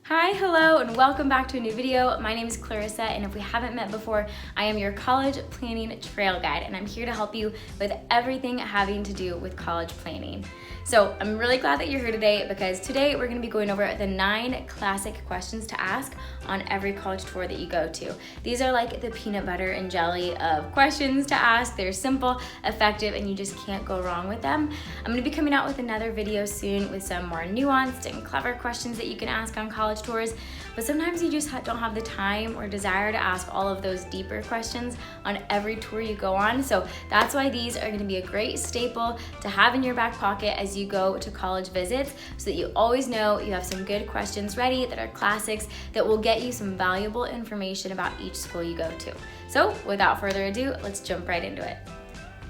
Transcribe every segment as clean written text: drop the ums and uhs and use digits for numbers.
Hi, hello, and welcome back to a new video. My name is Clarissa, and if we haven't met before, I am your college planning trail guide, and I'm here to help you with everything having to do with college planning. So I'm really glad that you're here today because today we're going to be going over the 9 classic questions to ask on every college tour that you go to. These are like the peanut butter and jelly of questions to ask. They're simple, effective, and you just can't go wrong with them. I'm going to be coming out with another video soon with some more nuanced and clever questions that you can ask on college tours, but sometimes you just don't have the time or desire to ask all of those deeper questions on every tour you go on. So that's why these are going to be a great staple to have in your back pocket as you go to college visits, so that you always know you have some good questions ready that are classics that will get you some valuable information about each school you go to. So without further ado, let's jump right into it.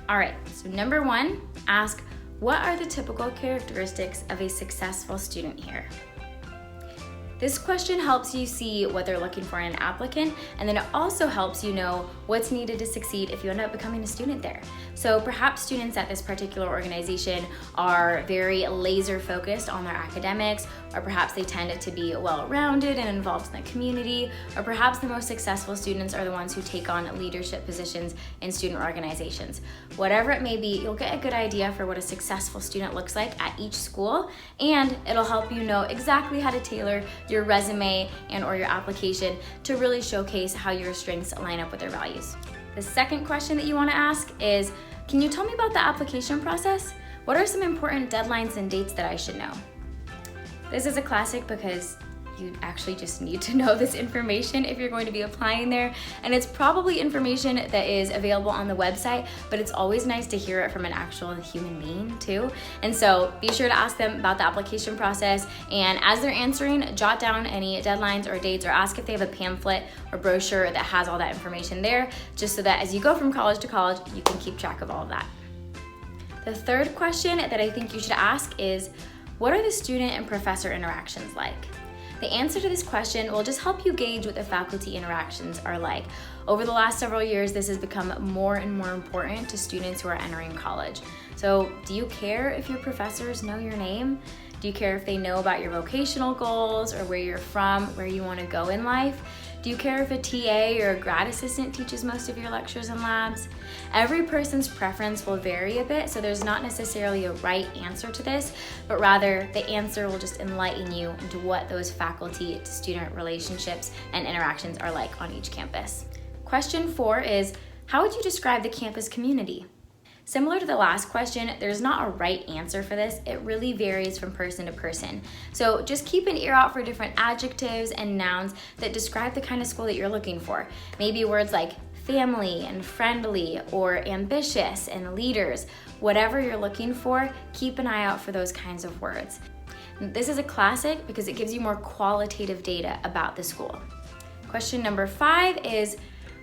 All right, so number 1, ask, what are the typical characteristics of a successful student here? This question helps you see what they're looking for in an applicant, and then it also helps you know what's needed to succeed if you end up becoming a student there. So perhaps students at this particular organization are very laser focused on their academics, or perhaps they tend to be well-rounded and involved in the community, or perhaps the most successful students are the ones who take on leadership positions in student organizations. Whatever it may be, you'll get a good idea for what a successful student looks like at each school, and it'll help you know exactly how to tailor your resume and or your application to really showcase how your strengths line up with their values. The second question that you want to ask is, can you tell me about the application process? What are some important deadlines and dates that I should know? This is a classic because you actually just need to know this information if you're going to be applying there, and it's probably information that is available on the website, but it's always nice to hear it from an actual human being too. And so be sure to ask them about the application process, and as they're answering, jot down any deadlines or dates, or ask if they have a pamphlet or brochure that has all that information there, just so that as you go from college to college, you can keep track of all of that. The third question that I think you should ask is, what are the student and professor interactions like? The answer to this question will just help you gauge what the faculty interactions are like. Over the last several years, this has become more and more important to students who are entering college. So, do you care if your professors know your name? Do you care if they know about your vocational goals or where you're from, where you want to go in life? Do you care if a TA or a grad assistant teaches most of your lectures and labs? Every person's preference will vary a bit, so there's not necessarily a right answer to this, but rather the answer will just enlighten you into what those faculty to student relationships and interactions are like on each campus. Question 4 is, how would you describe the campus community? Similar to the last question, there's not a right answer for this. It really varies from person to person. So just keep an ear out for different adjectives and nouns that describe the kind of school that you're looking for. Maybe words like family and friendly, or ambitious and leaders. Whatever you're looking for, keep an eye out for those kinds of words. This is a classic because it gives you more qualitative data about the school. Question number 5 is,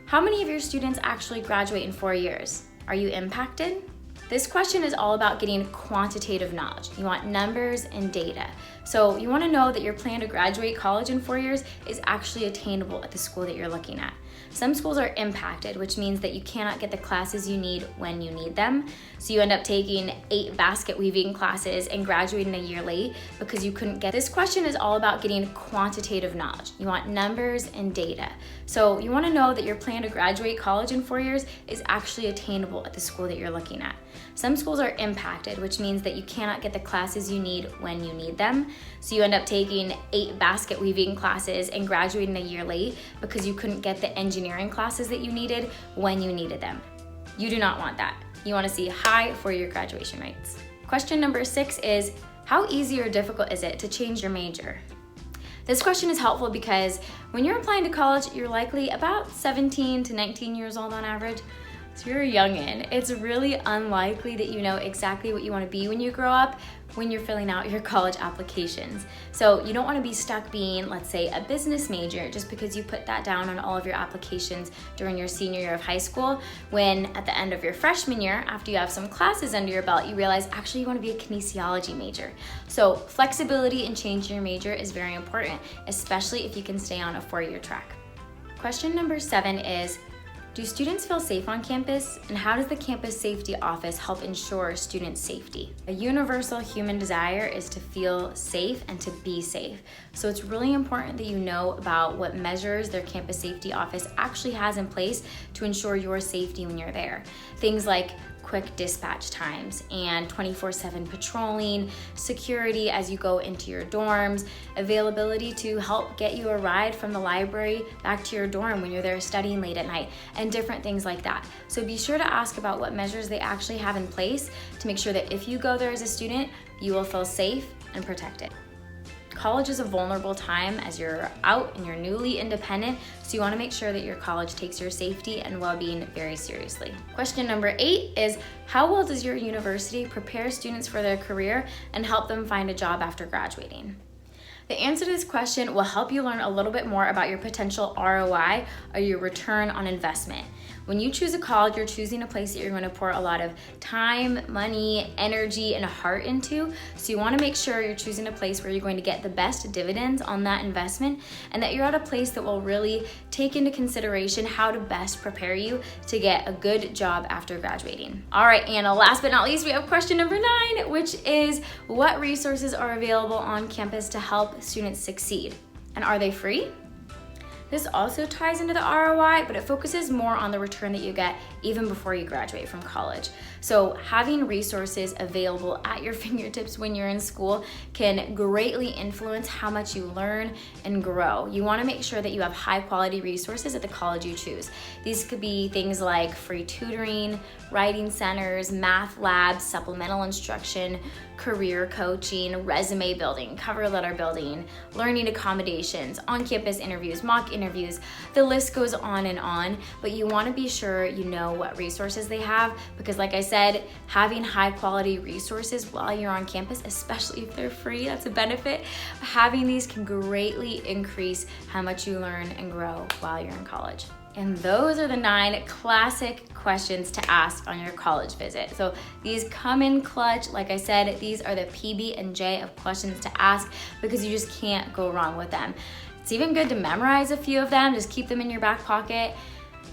how many of your students actually graduate in 4 years? Are you impacted? This question is all about getting quantitative knowledge. You want numbers and data. So you want to know that your plan to graduate college in 4 years is actually attainable at the school that you're looking at. Some schools are impacted, which means that you cannot get the classes you need when you need them. So you end up taking 8 basket weaving classes and graduating a year late because you couldn't get. This question is all about getting quantitative knowledge. You want numbers and data. So you want to know that your plan to graduate college in 4 years is actually attainable at the school that you're looking at. Some schools are impacted, which means that you cannot get the classes you need when you need them. So you end up taking 8 basket weaving classes and graduating a year late because you couldn't get the engineering classes that you needed when you needed them. You do not want that. You want to see high 4-year graduation rates. Question number 6 is, how easy or difficult is it to change your major? This question is helpful because when you're applying to college, you're likely about 17 to 19 years old on average. So you're a youngin'. It's really unlikely that you know exactly what you want to be when you grow up when you're filling out your college applications. So you don't want to be stuck being, let's say, a business major just because you put that down on all of your applications during your senior year of high school, when at the end of your freshman year, after you have some classes under your belt, you realize actually you want to be a kinesiology major. So flexibility in changing your major is very important, especially if you can stay on a 4-year track. Question number 7 is, Do students feel safe on campus? And how does the Campus Safety Office help ensure student safety? A universal human desire is to feel safe and to be safe. So it's really important that you know about what measures their Campus Safety Office actually has in place to ensure your safety when you're there. Things like quick dispatch times and 24/7 patrolling, security as you go into your dorms, availability to help get you a ride from the library back to your dorm when you're there studying late at night, and different things like that. So be sure to ask about what measures they actually have in place to make sure that if you go there as a student, you will feel safe and protected. College is a vulnerable time as you're out and you're newly independent, so you want to make sure that your college takes your safety and well-being very seriously. Question number 8 is, how well does your university prepare students for their career and help them find a job after graduating? The answer to this question will help you learn a little bit more about your potential ROI, or your return on investment. When you choose a college, you're choosing a place that you're going to pour a lot of time, money, energy, and heart into. So you want to make sure you're choosing a place where you're going to get the best dividends on that investment, and that you're at a place that will really take into consideration how to best prepare you to get a good job after graduating. All right, Anna, last but not least, we have question number 9, which is, what resources are available on campus to help students succeed? And are they free? This also ties into the ROI, but it focuses more on the return that you get even before you graduate from college. So having resources available at your fingertips when you're in school can greatly influence how much you learn and grow. You want to make sure that you have high quality resources at the college you choose. These could be things like free tutoring, writing centers, math labs, supplemental instruction, career coaching, resume building, cover letter building, learning accommodations, on-campus interviews, mock interviews. The list goes on, but you want to be sure you know what resources they have, because like I said, having high quality resources while you're on campus, especially if they're free, that's a benefit. Having these can greatly increase how much you learn and grow while you're in college. And those are the 9 classic questions to ask on your college visit. So these come in clutch. Like I said, these are the PB and J of questions to ask, because you just can't go wrong with them. It's even good to memorize a few of them. Just keep them in your back pocket.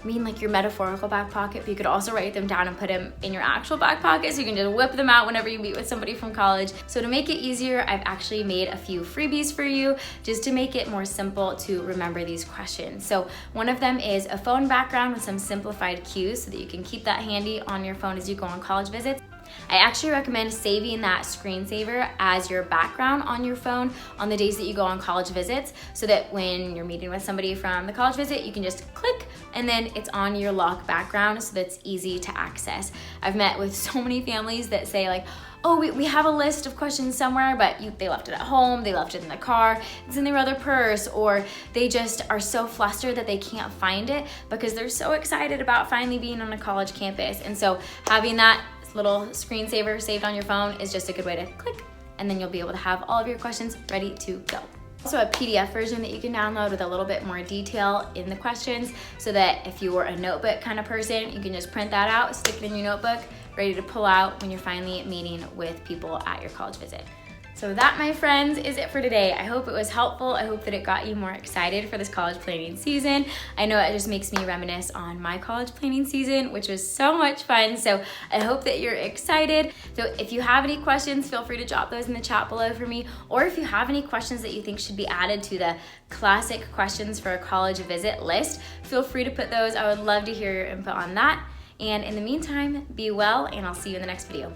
I mean, like your metaphorical back pocket, but you could also write them down and put them in your actual back pocket, so you can just whip them out whenever you meet with somebody from college. So to make it easier, I've actually made a few freebies for you just to make it more simple to remember these questions. So one of them is a phone background with some simplified cues so that you can keep that handy on your phone as you go on college visits. I actually recommend saving that screensaver as your background on your phone on the days that you go on college visits, so that when you're meeting with somebody from the college visit, you can just click and then it's on your lock background, so that's easy to access. I've met with so many families that say like, oh, we have a list of questions somewhere, but they left it at home, they left it in the car, it's in their other purse, or they just are so flustered that they can't find it because they're so excited about finally being on a college campus. And so having that little screensaver saved on your phone is just a good way to click, and then you'll be able to have all of your questions ready to go. Also a PDF version that you can download with a little bit more detail in the questions, so that if you were a notebook kind of person, you can just print that out, stick it in your notebook, ready to pull out when you're finally meeting with people at your college visit. So that, my friends, is it for today. I hope it was helpful. I hope that it got you more excited for this college planning season. I know it just makes me reminisce on my college planning season, which was so much fun. So I hope that you're excited. So if you have any questions, feel free to drop those in the chat below for me. Or if you have any questions that you think should be added to the classic questions for a college visit list, feel free to put those. I would love to hear your input on that. And in the meantime, be well, and I'll see you in the next video.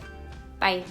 Bye.